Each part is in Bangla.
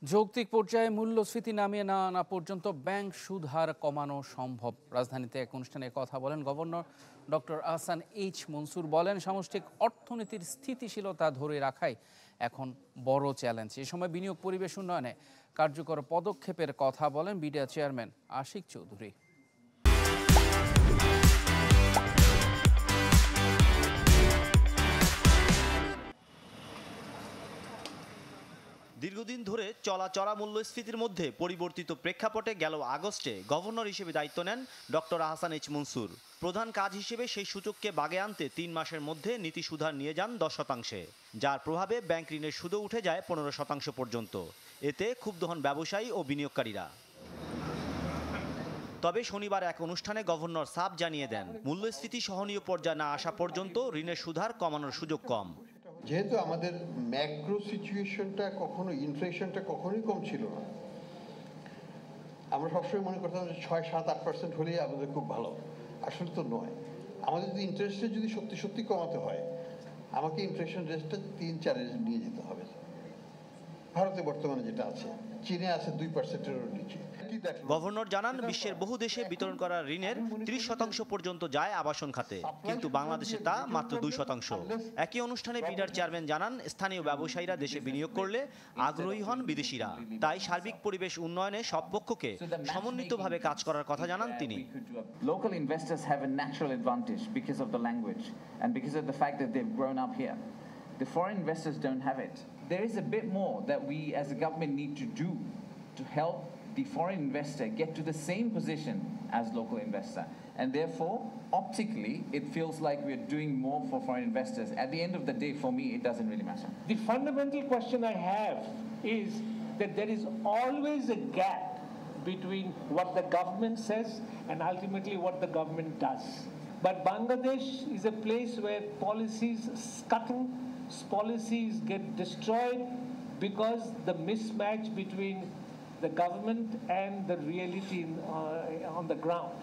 যৌক্তিক পর্যায়ে মূল্যস্ফীতি নামিয়ে না আনা পর্যন্ত ব্যাংক সুদ হার কমানো সম্ভব। রাজধানীতে এক অনুষ্ঠানে কথা বলেন governor doctor Ahsan H Mansur. বলেন, সামষ্টিক অর্থনীতির স্থিতিশীলতা ধরে রাখাই এখন বড় চ্যালেঞ্জ। এ সময় বিনিয়োগ পরিবেশ উন্নয়নে কার্যকর পদক্ষেপের কথা বলেন বিডিআ চেয়ারম্যান আশিক চৌধুরী। দীর্ঘদিন ধরে চড়া মূল্যস্ফীতির মধ্যে পরিবর্তিত প্রেক্ষাপটে গেল আগস্টে গভর্নর হিসেবে দায়িত্ব নেন ডক্টর আহসান এইচ মনসুর। প্রধান কাজ হিসেবে সেই সূচককে বাগে আনতে 3 মাসের মধ্যে নীতি সুধার নিয়ে যান 10%, যার প্রভাবে ব্যাংক ঋণের সুদও উঠে যায় 15% পর্যন্ত। এতে ক্ষুব্ধ হন ব্যবসায়ী ও বিনিয়োগকারীরা। তবে শনিবার এক অনুষ্ঠানে গভর্নর সাফ জানিয়ে দেন, মূল্যস্ফীতি সহনীয় পর্যায়ে না আসা পর্যন্ত ঋণের সুধার কমানোর সুযোগ কম। যেহেতু আমাদের ম্যাক্রো সিচুয়েশনটা ইনফ্লেশনটা কখনোই কম ছিল না, আমরা সবসময় মনে করতাম যে 6, 7, 8% হলেই আমাদের খুব ভালো। আসলে তো নয়। আমাদের যদি ইন্টারেস্ট রেট যদি সত্যি কমাতে হয়, আমাকে ইনফ্লেশন রেটটা 3-4 নিয়ে যেতে হবে। ভারতে বর্তমানে যেটা আছে, চীনে আছে 2%-এরও নিচে। গভর্নর জানান, বিশ্বের বহু দেশে বিতরণ করা ঋণের 30% পর্যন্ত যায় আবাসন খাতে, কিন্তু বাংলাদেশে তা মাত্র 2%। একই অনুষ্ঠানে বিডার চেয়ারম্যান জানান, স্থানীয় ব্যবসায়ীরা দেশে বিনিয়োগ করলে আগ্রহী হন বিদেশিরা। তাই সার্বিক পরিবেশ উন্নয়নে সব পক্ষকে সমন্বিতভাবে কাজ করার কথা জানান তিনি। Local investors have a natural advantage because of the language and because of the fact that they've grown up here. The foreign investors don't have it. There is a bit more that we as a government need to do to help the foreign investor get to the same position as local investor. And therefore, optically, it feels like we're doing more for foreign investors. At the end of the day, for me, it doesn't really matter. The fundamental question I have is that there is always a gap between what the government says and ultimately what the government does. But Bangladesh is a place where policies scuttle, policies get destroyed because the mismatch between the government and the reality on the ground.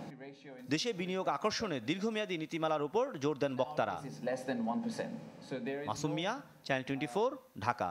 দেশে বিনিয়োগ আকর্ষণে দীর্ঘমেয়াদী নীতিমালার উপর জোর দেন বক্তারা। মাসুম মিয়া, চ্যানেল 24, ঢাকা।